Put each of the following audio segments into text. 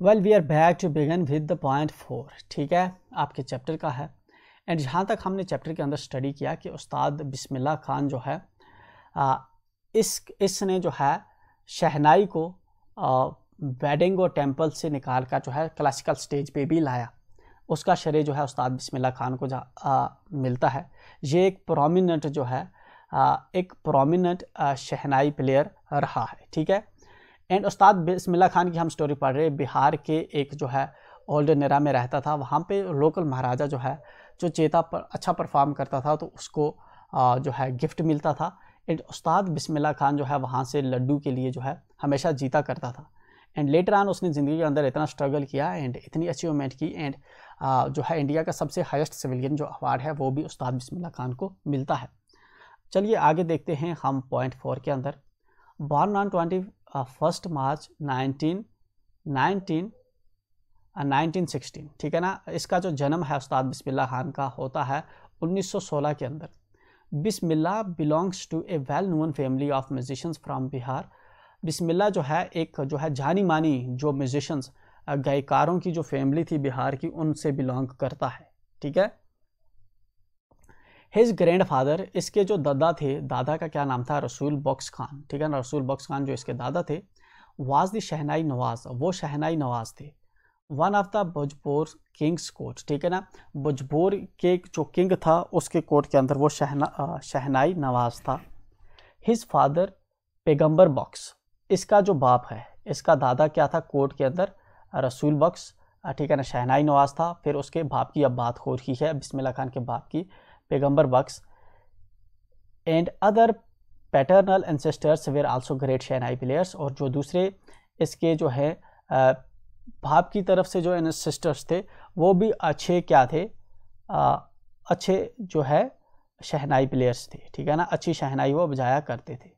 Well we are back to begin with the point 4। ठीक है, आपके चैप्टर का है। एंड जहाँ तक हमने चैप्टर के अंदर स्टडी किया कि उस्ताद बिस्मिल्लाह खान जो है इसने जो है शहनाई को वेडिंग और टेम्पल से निकाल कर जो है क्लासिकल स्टेज पे भी लाया। उसका श्रेय जो है उस्ताद बिस्मिल्लाह खान को मिलता है। ये एक प्रोमिनेंट जो है एक प्रोमिनेंट शहनाई प्लेयर रहा है। ठीक है, एंड उस्ताद बिस्मिल्लाह खान की हम स्टोरी पढ़ रहे हैं। बिहार के एक जो है ओल्डन एरा में रहता था। वहाँ पे लोकल महाराजा जो है जो चेता पर अच्छा परफॉर्म करता था तो उसको जो है गिफ्ट मिलता था। एंड उस्ताद बिस्मिल्लाह खान जो है वहाँ से लड्डू के लिए जो है हमेशा जीता करता था। एंड लेटर ऑन उसने ज़िंदगी के अंदर इतना स्ट्रगल किया एंड इतनी अचीवमेंट की। एंड जो है इंडिया का सबसे हाईएस्ट सिविलियन जो अवार्ड है वो भी उस्ताद बिस्मिल्लाह खान को मिलता है। चलिए आगे देखते हैं हम पॉइंट 4 के अंदर। बॉर्न ऑन 21 मार्च 1916। ठीक है ना, इसका जो जन्म है उस्ताद बिस्मिल्लाह खान का होता है 1916 के अंदर। Bismillah belongs to a well known family of musicians from Bihar. Bismillah जो है एक जो है जानी मानी जो म्यूजिशियंस गायकारों की जो फैमिली थी बिहार की उनसे बिलोंग करता है। ठीक है, हिज ग्रैंड फादर, इसके जो दादा थे, दादा का क्या नाम था, रसूल बख्श खान। ठीक है ना, रसूल बख्श खान जो इसके दादा थे वाज द शहनाई नवाज, वो शहनाई नवाज थे। One of the Bhojpur Kings court. ठीक है ना, भोजपुर के जो किंग था उसके कोर्ट के अंदर वो शहनाई नवाज था। हिज फादर पैगंबर बख्श, इसका जो बाप है, इसका दादा क्या था कोर्ट के अंदर, रसूल बख्श। ठीक है ना, शहनाई नवाज था। फिर उसके बाप की अब बात हो रही है, बिस्मिल्लाह खान के बाप की, Paigambar Bakhsh. And other paternal ancestors were also great shehnai players. और जो दूसरे इसके जो है बाप की तरफ से जो एंसेस्टर्स थे वो भी अच्छे क्या थे, अच्छे जो है शहनाई प्लेयर्स थे। ठीक है ना, अच्छी शहनाई वो बजाया करते थे।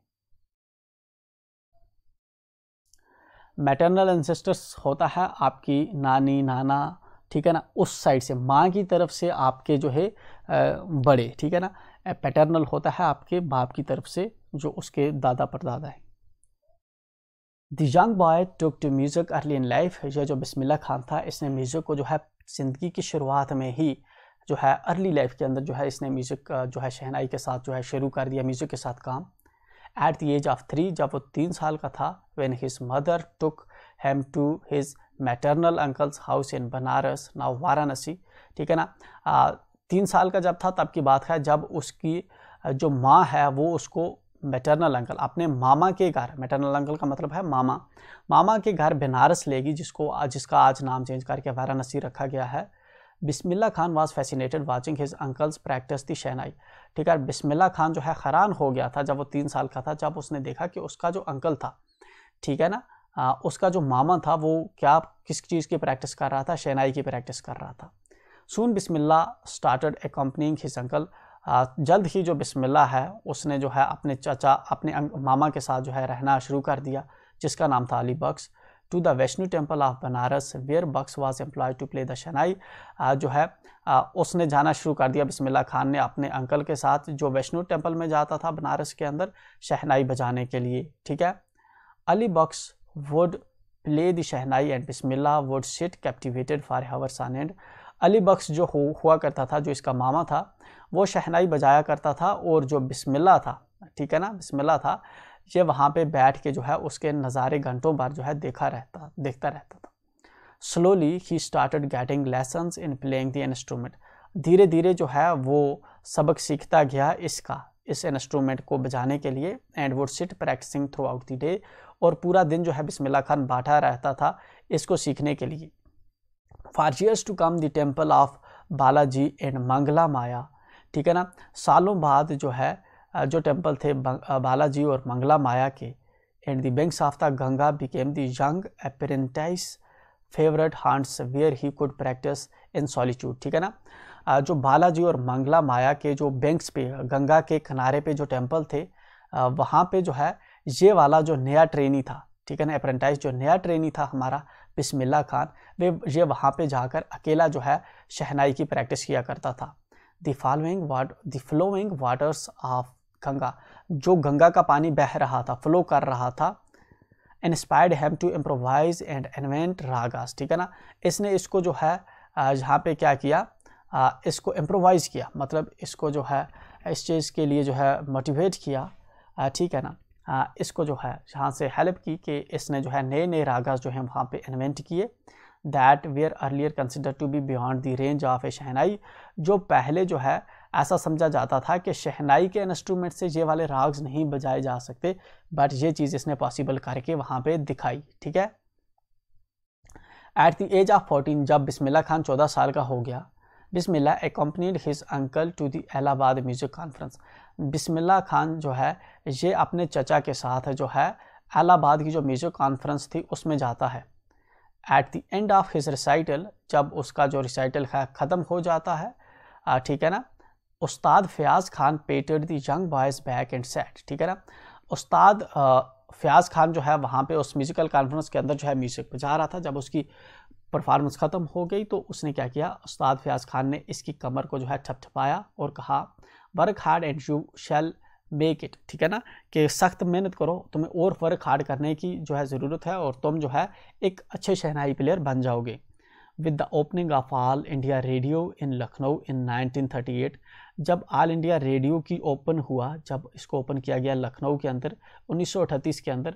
मैटरनल एंसेस्टर्स होता है आपकी नानी नाना, ठीक है ना, उस साइड से माँ की तरफ से आपके जो है बड़े। ठीक है ना, पैटर्नल होता है आपके बाप की तरफ से जो उसके दादा परदादा है। The young boy took to music early in life. यह जो बिस्मिल्लाह खान था इसने म्यूज़िक को जो है ज़िंदगी की शुरुआत में ही जो है अर्ली लाइफ के अंदर जो है इसने म्यूज़िक जो है शहनाई के साथ जो है शुरू कर दिया, म्यूज़िक के साथ काम। एट द एज ऑफ 3, जब वो 3 साल का था, when his mother took him to his maternal uncles house in Banaras, now Varanasi. ठीक है ना, 3 साल का जब था तब की बात है जब उसकी जो माँ है वो उसको मैटरनल अंकल अपने मामा के घर, मैटरनल अंकल का मतलब है मामा, मामा के घर बनारस लेगी, जिसका आज नाम चेंज करके वाराणसी रखा गया है। Bismillah Khan was fascinated watching his uncles practice the shehnai. ठीक है, बिस्मिल्लाह खान जो है हैरान हो गया था जब वो 3 साल का था, जब उसने देखा कि उसका जो अंकल था, ठीक है ना, उसका जो मामा था वो किस चीज़ की प्रैक्टिस कर रहा था, शहनाई की प्रैक्टिस कर रहा था। सून बिस्मिल्लाह स्टार्टेड एकम्पनिंग हिज अंकल। जल्द ही जो बिस्मिल्लाह है उसने जो है अपने चाचा, अपने मामा के साथ जो है रहना शुरू कर दिया, जिसका नाम था Ali Bakhsh, to the Vaishno temple of Banaras where Bakhsh was employed to play the shehnai. जो है उसने जाना शुरू कर दिया बिस्मिल्लाह खान ने अपने अंकल के साथ, जो वैष्णो टेम्पल में जाता था बनारस के अंदर शहनाई बजाने के लिए। ठीक है, Ali Bakhsh would play the shehnai and Bismillah would sit captivated for hours on end. Ali Bakhsh जो हुआ करता था, जो इसका मामा था, वो शहनाई बजाया करता था और जो बिस्मिल्लाह था, ठीक है ना, बिस्मिल्लाह था, ये वहाँ पे बैठ के जो है उसके नज़ारे घंटों बार जो है देखता रहता था। Slowly he started getting lessons in playing the instrument. धीरे धीरे जो है वो सबक सीखता गया इस इंस्ट्रूमेंट को बजाने के लिए। And would sit practising throughout the day, और पूरा दिन जो है बिस्मिल्लाह खान बैठा रहता था इसको सीखने के लिए। For years to come the temple of Balaji and Mangala Maya. ठीक है ना, सालों बाद जो है जो टेम्पल थे बालाजी और मंगला माया के, and the banks of the Ganga became the young apprentice favourite haunts where he could practise in solitude. ठीक है ना, जो बालाजी और मंगला माया के जो बैंक्स पे, गंगा के किनारे पे जो टेम्पल थे, वहाँ पे जो है ये वाला जो नया ट्रेनी था, ठीक है ना, अप्रेंटाइज जो नया ट्रेनी था हमारा बिस्मिल्लाह खान, ये वहाँ पे जाकर अकेला जो है शहनाई की प्रैक्टिस किया करता था। The flowing waters of Ganga, जो गंगा का पानी बह रहा था, फ्लो कर रहा था, inspired him to improvise and invent ragas, ठीक है ना। इसने इसको जो है यहाँ पे क्या किया, इसको इम्प्रोवाइज़ किया, मतलब इसको जो है इस चीज़ के लिए जो है मोटिवेट किया, ठीक है ना। इसको जो है यहाँ से हेल्प की कि इसने जो है नए नए रागास जो है वहाँ पे इन्वेंट किए, that were earlier consider to be beyond the range of a shehnai, जो पहले जो है ऐसा समझा जाता था कि शहनाई के इंस्ट्रूमेंट से ये वाले राग्स नहीं बजाए जा सकते, बट ये चीज़ इसने पॉसिबल करके वहाँ पे दिखाई, ठीक है। एट द एज ऑफ 14, जब बिस्मिल्लाह खान 14 साल का हो गया, Bismillah accompanied his uncle to the Allahabad music conference. Bismillah Khan जो है ये अपने चचा के साथ जो है इलाहाबाद की जो म्यूज़िक कॉन्फ्रेंस थी उसमें जाता है। At the end of his recital, जब उसका जो रिसाइटल है ख़त्म हो जाता है, ठीक है ना, Ustad Fayaz Khan patted the young boy's back and said, ठीक है ना। उस्ताद फ़याज़ खान जो है वहाँ पे उस म्यूज़िकल कॉन्फ्रेंस के अंदर जो है म्यूज़िक बजा रहा था। जब उसकी परफॉर्मेंस ख़त्म हो गई तो उसने क्या किया, उस्ताद फ़याज़ खान ने इसकी कमर को जो है ठपठपाया और कहा, work hard and you shall make it, ठीक है ना, कि सख्त मेहनत करो, तुम्हें और वर्क हार्ड करने की जो है ज़रूरत है और तुम जो है एक अच्छे शहनाई प्लेयर बन जाओगे। With the opening of All India Radio in Lucknow in 1938, जब ऑल इंडिया रेडियो की ओपन हुआ, जब इसको ओपन किया गया लखनऊ के अंदर 1938 के अंदर,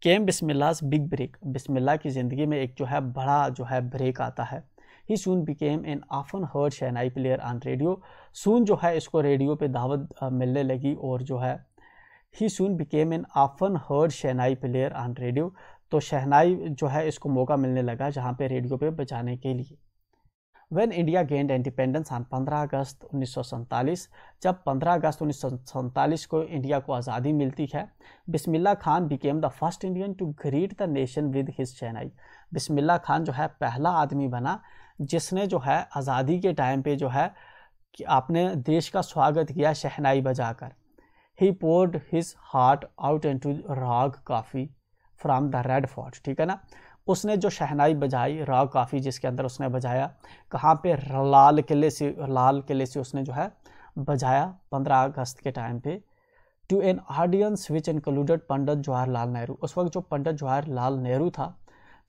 केम बिस्मिल्लाह's बिग ब्रेक, बिस्मिल्लाह की ज़िंदगी में एक जो है बड़ा जो है ब्रेक आता है। He soon became an often heard shehnai player on radio, soon जो है इसको रेडियो पे दावत मिलने लगी और जो है he soon became an often heard shehnai player on radio, तो शहनाई जो है इसको मौका मिलने लगा जहाँ पे रेडियो पे बजाने के लिए। When India gained independence on 15 अगस्त 1947, जब 15 अगस्त 1947 को इंडिया को आज़ादी मिलती है, Bismillah Khan became the first Indian to greet the nation with his shehnai, Bismillah Khan जो है पहला आदमी बना जिसने जो है आज़ादी के टाइम पे जो है कि आपने देश का स्वागत किया शहनाई बजाकर। He poured his heart out into raag Kafi from the red fort, ठीक है ना, उसने जो शहनाई बजाई राग काफ़ी जिसके अंदर उसने बजाया कहाँ पे, लाल किले से उसने जो है बजाया 15 अगस्त के टाइम पे, to an audience which included Pandit Jawaharlal Nehru, उस वक्त जो पंडित जवाहरलाल नेहरू था,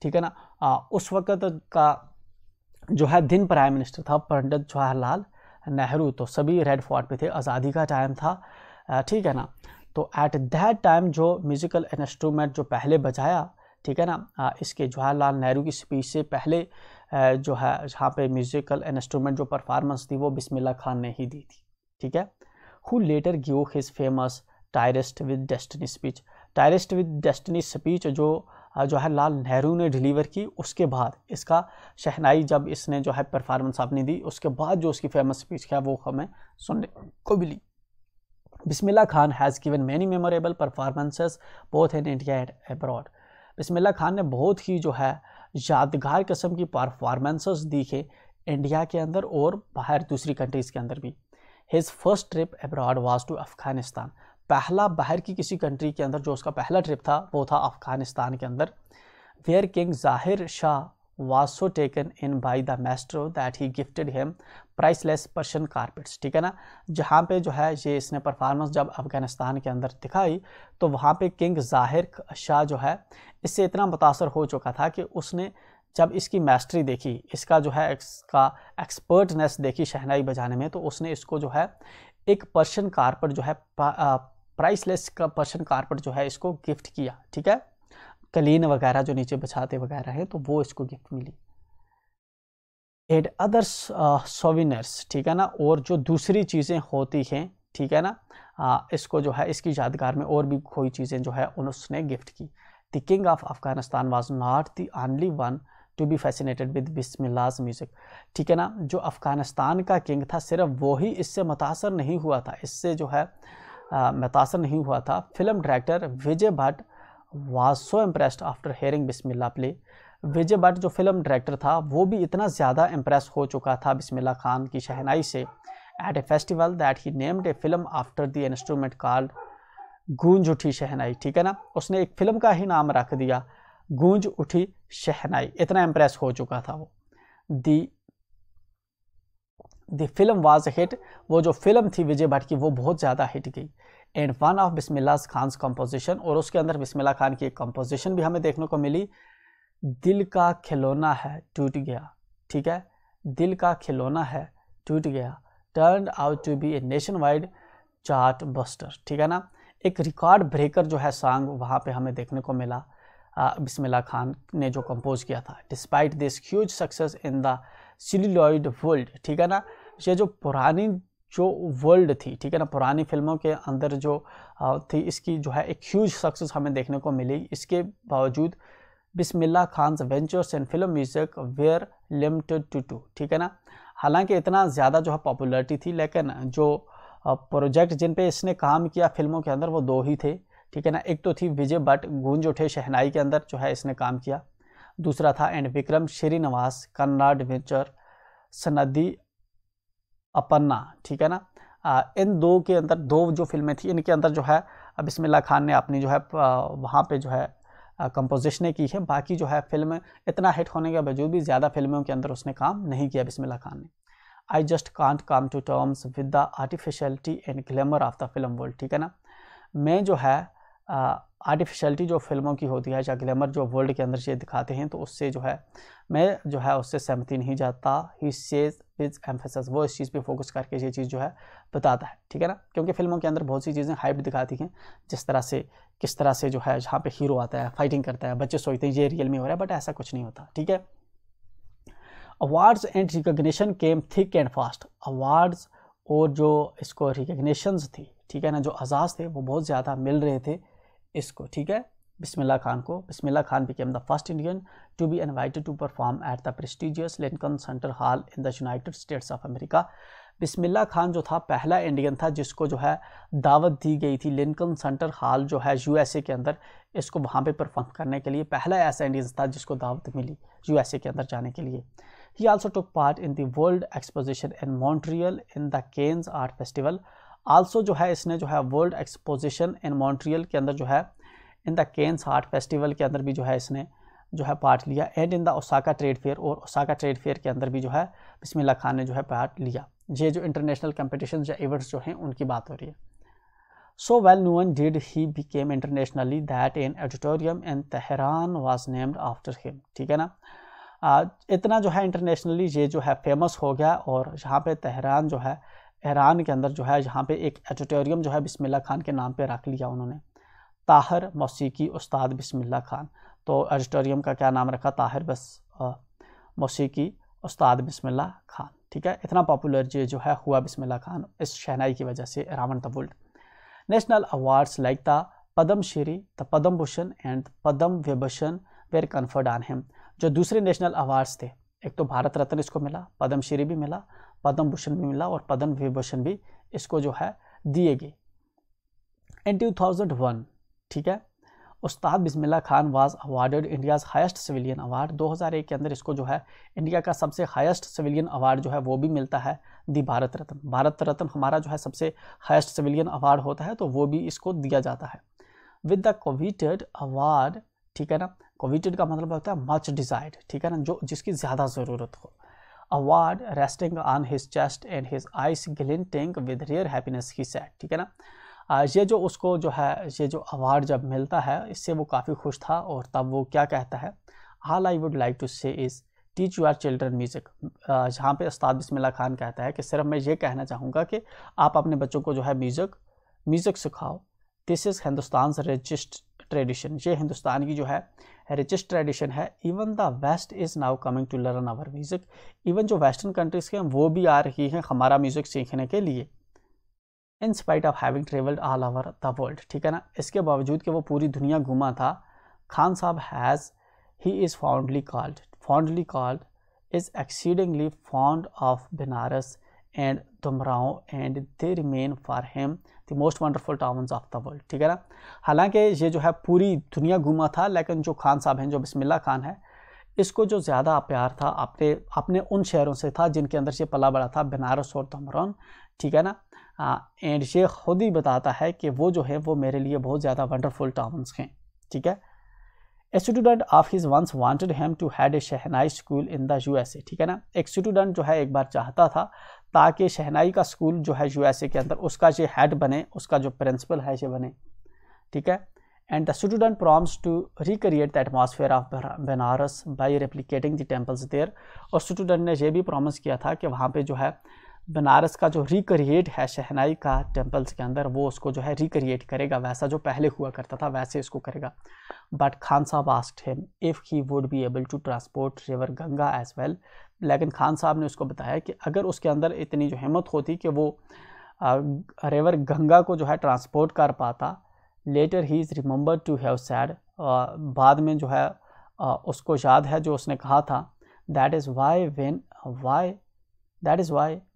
ठीक है ना, उस वक्त का जो है दिन प्राइम मिनिस्टर था पंडित जवाहरलाल नेहरू, तो सभी रेड फोर्ट पे थे, आज़ादी का टाइम था, ठीक है ना। तो एट दैट टाइम जो म्यूज़िकल इंस्ट्रूमेंट जो पहले बजाया, ठीक है ना, इसके जवाहरलाल नेहरू की स्पीच से पहले जो है जहाँ पे म्यूज़िकल इंस्ट्रूमेंट जो परफॉर्मेंस थी वो बिस्मिल्लाह खान ने ही दी थी, ठीक है। Who later give his famous tryst with destiny speech, tryst with destiny speech जो जवाहरलाल नेहरू ने डिलीवर की, उसके बाद इसका शहनाई जब इसने जो है परफॉर्मेंस अपनी दी उसके बाद जो उसकी फेमस स्पीच है वो हमें सुनने को मिली। Bismillah Khan has given many memorable performances both in India and abroad, Bismillah Khan ने बहुत ही जो है यादगार किस्म की परफॉर्मेंसेस दी है इंडिया के अंदर और बाहर दूसरी कंट्रीज़ के अंदर भी। His first trip abroad was to Afghanistan, पहला बाहर की किसी कंट्री के अंदर जो उसका पहला ट्रिप था वो था अफ़गानिस्तान के अंदर। वेयर किंग ज़ाहिर Shah was so taken in by the maestro that he gifted him priceless Persian carpets, ठीक है ना, जहाँ पे जो है ये इसने परफॉर्मेंस जब अफ़गानिस्तान के अंदर दिखाई तो वहाँ पे किंग ज़ाहिर शाह जो है इससे इतना मुतासर हो चुका था कि उसने जब इसकी मास्टरी देखी, इसका जो है इसका एक्सपर्टनेस देखी शहनाई बजाने में, तो उसने इसको जो है एक पर्शियन कारपेट जो है प्राइसलेस का पर्शियन कारपेट जो है इसको गिफ्ट किया, ठीक है, कलीन वगैरह जो नीचे बिछाते वगैरह हैं तो वो इसको गिफ्ट मिली। एड अदर्स सोविनर्स, ठीक है ना, और जो दूसरी चीज़ें होती हैं, ठीक है ना, इसको जो है इसकी यादगार में और भी कोई चीज़ें जो है उसने गिफ्ट की। The king of Afghanistan was not the only one to be fascinated with Bismillah's music, ठीक है ना, जो अफ़गानिस्तान का किंग था सिर्फ वो ही इससे मुतासर नहीं हुआ था, इससे जो है मुतासर नहीं हुआ था। Film director Vijay Bhatt was so impressed after hearing Bismillah play, Vijay Bhatt जो फिल्म डायरेक्टर था वो भी इतना ज़्यादा इम्प्रेस हो चुका था बिस्मिल्लाह खान की शहनाई से, at a festival that he named a film after the instrument called Goonj Uthi शहनाई, ठीक है ना, उसने एक फिल्म का ही नाम रख दिया गूंज उठी शहनाई, इतना इम्प्रेस हो चुका था वो। द फिल्म वाज हिट, वो जो फिल्म थी विजय भट्ट की वो बहुत ज़्यादा हिट गई। And one of Bismillah Khan composition, और उसके अंदर बिस्मिल्लाह खान की एक कंपोजिशन भी हमें देखने को मिली, दिल का खिलौना है टूट गया, ठीक है, दिल का खिलौना है टूट गया, turn out to be a nationwide chartbuster, ठीक है ना, एक रिकॉर्ड ब्रेकर जो है सॉन्ग वहाँ पे हमें देखने को मिला बिस्मिल्लाह खान ने जो कंपोज किया था। Despite this huge success in the celluloid world, ठीक है ना, ये जो पुरानी जो वर्ल्ड थी, ठीक है ना, पुरानी फिल्मों के अंदर जो थी, इसकी जो है एक ह्यूज सक्सेस हमें देखने को मिली। इसके बावजूद Bismillah Khan's ventures in film music were limited to 2, ठीक है ना, हालांकि इतना ज़्यादा जो है पॉपुलरिटी थी, लेकिन जो प्रोजेक्ट जिन पे इसने काम किया फिल्मों के अंदर वो 2 ही थे, ठीक है ना, एक तो थी विजय भट्ट गूंज उठे शहनाई के अंदर जो है इसने काम किया, दूसरा था एंड विक्रम श्रीनिवास कन्नाड वेंचर सनदी अपन्ना, ठीक है ना, इन 2 के अंदर 2 जो फिल्में थी इनके अंदर जो है बिस्मिल्लाह खान ने अपनी जो है वहाँ पे जो है कंपोजिशनें की है। बाकी जो है फिल्म इतना हिट होने के बावजूद भी ज़्यादा फिल्मों के अंदर उसने काम नहीं किया बिस्मिल्लाह खान ने। I just can't come to terms with the artificiality and glamour of the film world, ठीक है ना, मैं जो है आर्टिफिशियलिटी जो फिल्मों की होती है या ग्लैमर जो वर्ल्ड के अंदर ये दिखाते हैं, तो उससे जो है मैं जो है उससे सहमति नहीं जाता। ही सेज विद एम्फेसिस, वो इस चीज़ पे फोकस करके ये चीज़ जो है बताता है, ठीक है ना, क्योंकि फिल्मों के अंदर बहुत सी चीज़ें हाइप दिखाती हैं, जिस तरह से किस तरह से जो है जहाँ पे हीरो आता है फाइटिंग करता है, बच्चे सोचते हैं ये रियल में हो रहा है, बट ऐसा कुछ नहीं होता, ठीक है। Awards and recognition came thick and fast, awards और जो इसको रिकॉग्निशंस थी, ठीक है ना, जो एजाज़ थे वो बहुत ज़्यादा मिल रहे थे इसको, ठीक है, बिस्मिल्लाह खान को। Bismillah Khan became the first Indian to be invited to perform at the prestigious Lincoln Center hall in the United States of America. Bismillah Khan जो था पहला इंडियन था जिसको जो है दावत दी गई थी लिंकन सेंटर हॉल जो है यूएसए के अंदर, इसको वहाँ पे परफॉर्म करने के लिए पहला ऐसा इंडियन था जिसको दावत मिली यूएसए के अंदर जाने के लिए। He also took part in the world exposition in Montreal in the Cannes art festival. Also जो है इसने जो है वर्ल्ड एक्सपोजिशन इन मॉन्ट्रियल के अंदर जो है in the Cannes art festival के अंदर भी जो है इसने जो है पार्ट लिया, and in the Osaka trade fair, और ओसाका ट्रेड फेयर के अंदर भी जो है बिस्मिल्लाह खान ने जो है पार्ट लिया। ये जो इंटरनेशनल कंपटीशन या इवेंट्स जो हैं उनकी बात हो रही है। So well known did he became internationally that an auditorium in Tehran was named after him, ठीक है ना, इतना जो है इंटरनेशनली ये जो है फेमस हो गया, और यहाँ पे तेहरान जो है ईरान के अंदर जो है यहाँ पे एक ऑडिटोरियम जो है बिस्मिल्लाह खान के नाम पे रख लिया उन्होंने, ताहिर मौसीकी उस्ताद बिस्मिल्लाह खान। तो ऑडिटोरियम का क्या नाम रखा, ताहिर बस मौसीकी उस्ताद बिस्मिल्लाह खान, ठीक है। इतना पॉपुलर जो है हुआ बिस्मिल्लाह खान इस शहनाई की वजह से around the world. National awards like the Padma Shri, the Padma Bhushan and Padma Vibhushan were conferred on him. जो दूसरे नेशनल अवार्ड्स थे, एक तो भारत रत्न इसको मिला, पद्म श्री भी मिला, पद्म भूषण भी मिला, और पद्म विभूषण भी इसको जो है दिए गए। इन 2001, ठीक है, Ustad Bismillah Khan was awarded India's highest civilian award. 2001 के अंदर इसको जो है इंडिया का सबसे हाईएस्ट सिविलियन अवार्ड जो है वो भी मिलता है, दी भारत रत्न। भारत रत्न हमारा जो है सबसे हाईएस्ट सिविलियन अवार्ड होता है, तो वो भी इसको दिया जाता है। विद द कोविटेड अवार्ड, ठीक है ना, कोविटेड का मतलब होता है मच डिजायर्ड, ठीक है ना, जो जिसकी ज़्यादा ज़रूरत हो। Award resting on his chest and his eyes glinting with rare happiness he said, ठीक है ना, ये जो उसको जो है ये जो अवार्ड जब मिलता है इससे वो काफ़ी खुश था, और तब वो क्या कहता है, all I would like to say is teach your children music. जहाँ पे उस्ताद बिस्मिल्लाह खान कहता है कि सिर्फ मैं ये कहना चाहूँगा कि आप अपने बच्चों को जो है म्यूज़िक सिखाओ। This is Hindustan richest tradition, ये हिंदुस्तान की जो है रिचेस्ट ट्रेडिशन है। Even the west is now coming to learn our music, even जो वेस्टर्न कंट्रीज़ के हैं वो भी आ रही हैं हमारा म्यूज़िक सीखने के लिए। In spite of having travelled all over the world, ठीक है ना, इसके बावजूद कि वो पूरी दुनिया घूमा था, खान साहब has he is fondly called is exceedingly fond of Benares and Dumrao, and they remain for him the most wonderful towns of the world, ठीक है ना। हालांकि ये जो है पूरी दुनिया घूमा था, लेकिन जो खान साहब हैं, जो बिस्मिल्लाह खान है, इसको जो ज़्यादा प्यार था अपने उन शहरों से था जिनके अंदर ये पला बड़ा था, बनारस और दुमरान, ठीक है ना। एंड ये खुद ही बताता है कि वो जो है वो मेरे लिए बहुत ज़्यादा वंडरफुल टाउन्स हैं, ठीक है। A student of his once wanted him to had a shehnai school in the USA, ठीक है ना, एक स्टूडेंट जो है एक बार चाहता था ताकि शहनाई का स्कूल जो है यूएसए के अंदर उसका जो हेड बने, उसका जो प्रिंसिपल है ये बने, ठीक है। And the student promised to recreate the atmosphere of Banaras by replicating the temples there, और स्टूडेंट ने ये भी प्रॉमिस किया था कि वहाँ पे जो है बनारस का जो रिक्रिएट है शहनाई का टेम्पल्स के अंदर, वो उसको जो है रिक्रिएट करेगा, वैसा जो पहले हुआ करता था वैसे इसको करेगा। But Khan Sahab asked him if he would be able to transport river Ganga as well, लेकिन खान साहब ने उसको बताया कि अगर उसके अंदर इतनी जो हिम्मत होती कि वो रिवर गंगा को जो है ट्रांसपोर्ट कर पाता। Later he is remember to have said, बाद में जो है उसको याद है जो उसने कहा था, that is why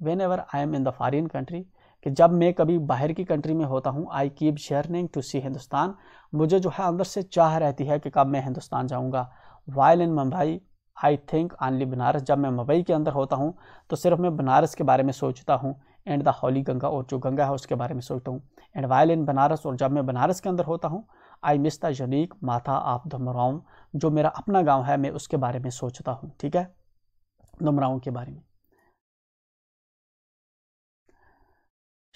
when ever I am in the foreign country, कि जब मैं कभी बाहर की कंट्री में होता हूँ, आई कीप शेयरनिंग टू सी हिंदुस्तान, मुझे जो है अंदर से चाह रहती है कि कब मैं हिंदुस्तान जाऊँगा। While in Mumbai I think only Banaras, जब मैं मुंबई के अंदर होता हूँ तो सिर्फ मैं बनारस के बारे में सोचता हूँ, एंड द होली गंगा, और जो गंगा है उसके बारे में सोचता हूँ। एंड वाइल इन बनारस, और जब मैं बनारस के अंदर होता हूँ, आई मिस द यूनिक माथा ऑफ धुमराव, जो मेरा अपना गाँव है मैं उसके बारे में सोचता हूँ, ठीक है, धुमराव के बारे में।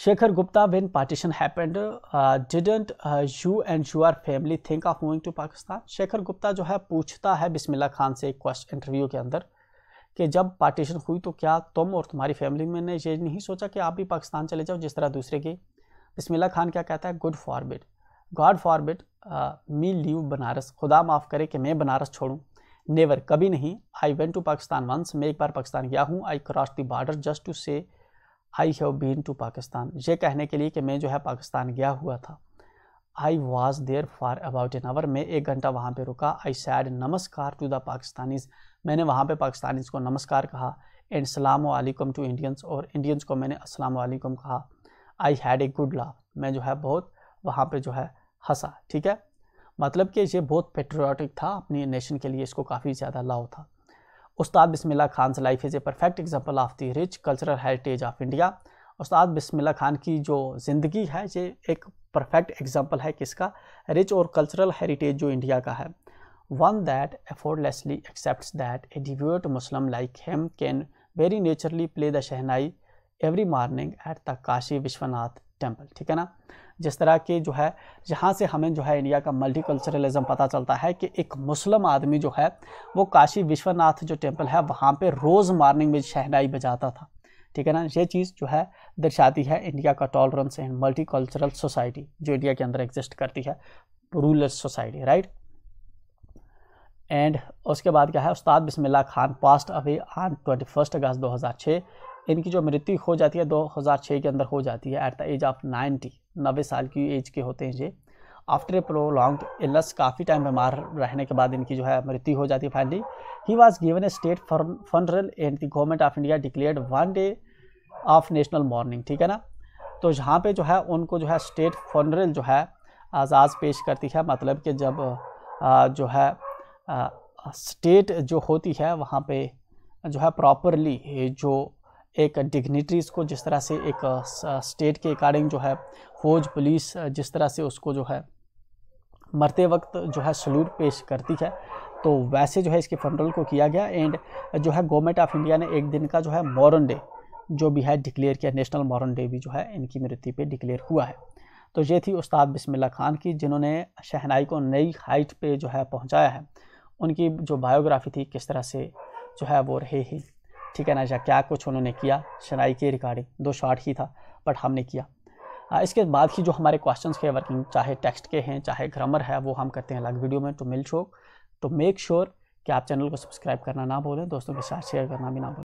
Shekhar Gupta, when partition happened, didn't you and your family think of moving to Pakistan? Shekhar Gupta जो है पूछता है बिस्मिल्लाह खान से एक क्वेश्चन इंटरव्यू के अंदर कि जब पार्टीशन हुई तो क्या तुम और तुम्हारी फैमिली में ने ये नहीं सोचा कि आप भी पाकिस्तान चले जाओ जिस तरह दूसरे के। बिस्मिल्लाह खान क्या कहता है, गॉड फॉरबिड मी लीव बनारस, खुदा माफ़ करे कि मैं बनारस छोड़ूँ, नेवर, कभी नहीं। I went to Pakistan once, मैं एक बार पाकिस्तान गया हूँ। I cross the border just to say I have been to Pakistan, ये कहने के लिए कि मैं जो है पाकिस्तान गया हुआ था। I was there for about an hour, मैं 1 घंटा वहाँ पे रुका। I said namaskar to the Pakistanis, मैंने वहाँ पे पाकिस्तानीज़ को नमस्कार कहा। एंड सलाम वालेकुम टू इंडियंस, और इंडियंस को मैंने अस्सलाम वालेकुम कहा। I had a good laugh, मैं जो है बहुत वहाँ पे जो है हंसा, ठीक है। मतलब कि ये बहुत पेट्रियाटिक था अपनी नेशन के लिए, इसको काफ़ी ज़्यादा लव था। Ustad Bismillah Khan life is a perfect example of the rich cultural heritage of India, Ustad Bismillah Khan की जो ज़िंदगी है ये एक परफेक्ट एग्जाम्पल है किसका, रिच और कल्चरल हेरिटेज जो इंडिया का है। One that effortlessly accepts that a devout Muslim like him can very naturally play the shehnai every morning at the Kashi Vishwanath temple, ठीक है ना। जिस तरह के जो है यहाँ से हमें जो है इंडिया का मल्टीकल्चरलिज्म पता चलता है कि एक मुस्लिम आदमी जो है वो काशी विश्वनाथ जो टेम्पल है वहाँ पे रोज़ मॉर्निंग में शहनाई बजाता था, ठीक है ना। ये चीज़ जो है दर्शाती है इंडिया का टॉलरेंस एंड मल्टीकल्चरल सोसाइटी जो इंडिया के अंदर एग्जिस्ट करती है, रूरल सोसाइटी, राइट। एंड उसके बाद क्या है, Ustad Bismillah Khan passed away on 21 अगस्त 2006, इनकी जो मृत्यु हो जाती है 2006 के अंदर हो जाती है एट द एज ऑफ 90 साल की एज के होते हैं ये। आफ्टर ए प्रोलॉन्ग्ड इलनेस, काफ़ी टाइम बीमार रहने के बाद इनकी जो है मृत्यु हो जाती है finally. He was given A state funeral and the government of India declared 1 day of national morning, ठीक है ना। तो यहाँ पे जो है उनको जो है स्टेट फनरल जो है आज़ाज़ पेश करती है, मतलब कि जब जो है स्टेट जो होती है वहाँ पे जो है प्रॉपरली जो एक डिग्निटरीज़ को जिस तरह से एक स्टेट के अकॉर्डिंग जो है फौज पुलिस जिस तरह से उसको जो है मरते वक्त जो है सल्यूट पेश करती है, तो वैसे जो है इसके फनरल को किया गया। एंड जो है गवर्नमेंट ऑफ इंडिया ने एक दिन का जो है मॉर्न डे जो भी है डिक्लेयर किया, नेशनल मॉर्न डे भी जो है इनकी मृत्यु पे डिक्लेयर हुआ है। तो ये थी उस्ताद बिस्मिल्लाह खान की जिन्होंने शहनाई को नई हाइट पे जो है पहुँचाया है। उनकी जो बायोग्राफी थी किस तरह से जो है वो रहे ही, ठीक है ना, या क्या कुछ उन्होंने किया शहनाई के रिगार्डिंग। 2 शॉर्ट ही था बट हमने किया। इसके बाद ही जो हमारे क्वेश्चंस के वर्किंग चाहे टेक्स्ट के हैं चाहे ग्रामर है वो हम करते हैं अलग वीडियो में। तो मेक श्योर कि आप चैनल को सब्सक्राइब करना ना भूलें, दोस्तों के साथ शेयर करना भी ना भूलें।